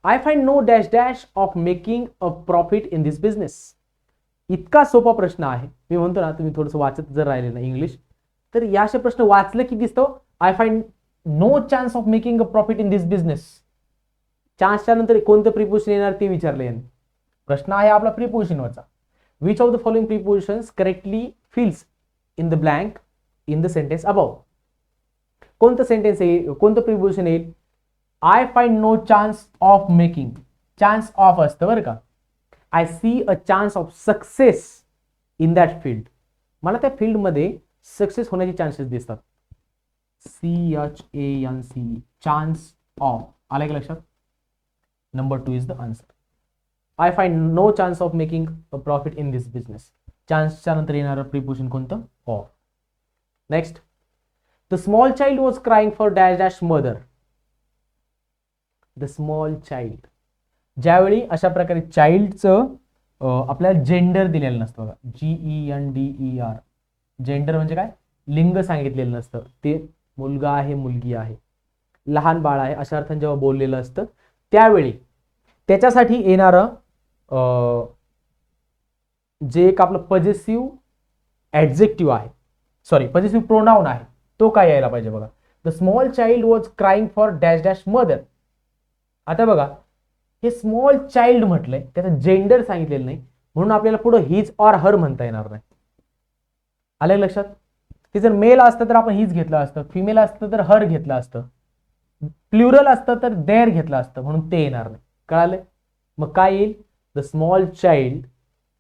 I find no dash dash of making a profit in this business. इतका सोपा प्रश्न आहे. मी म्हणतो ना, तुम्ही थोडंसं वाचत जर राहिले ना इंग्लिश, तर या असे प्रश्न वाचलं की दिसतो I find no chance of making a profit in this business. चान्सच्या नंतर कोणतं प्रिपोजिशन येणार ते विचारले यांनी. प्रश्न आहे आपला प्रिपोजिशनवरचा. Which of the following prepositions correctly fills in the blank in the sentence above. कोणतं सेंटेन्स येईल, कोणतं प्रिपोजिशन येईल? I find no chance of making. Chance of असतं बरं का. I see a chance of success in that field. मला त्या फील्डमध्ये सक्सेस होण्याचे चान्सेस दिसतात. CHANC, chance of. आलं का लक्षात? Number 2 is the answer. I find no chance of making a profit in this business. चान्सच्या नंतर येणारं प्रिपोजिशन कोणतं? Of. Next, the small child was crying for dash dash mother. The small child, ज्यावेळी अशा प्रकारे चाइल्डचं आपल्याला जेंडर दिलेलं नसतं बघा, GENDER. जेंडर म्हणजे काय? लिंग सांगितलेलं नसतं. ते मुलगा आहे, मुलगी आहे, लहान बाळ आहे अशा अर्थाने जेव्हा बोललेलं असतं त्यावेळी त्याच्यासाठी येणारं जे एक आपलं पॉझिटिव्ह ॲडजेक्टिव्ह आहे, सॉरी पॉझिटिव्ह प्रोनाउन आहे, तो काय यायला पाहिजे बघा. The small child was crying for dash dash mother. आता बघा, हे स्मॉल चाइल्ड म्हटलंय, त्याचं जेंडर सांगितलेलं नाही, म्हणून आपल्याला पुढे हिज ऑर हर म्हणता येणार नाही. आलं लक्षात? ते जर मेल असतं तर आपण हिज घेतलं असतं, फिमेल असतं तर हर घेतलं असतं, प्लुरल असतं तर देअर घेतलं असतं, म्हणून ते येणार नाही. कळालं? मग काय येईल? The small child.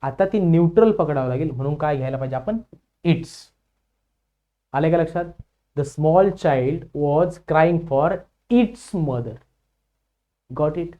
आता ती न्यूट्रल पकडावं लागेल, म्हणून काय घ्यायला पाहिजे आपण? इट्स. आले का लक्षात? The small child was crying for its mother. Got it?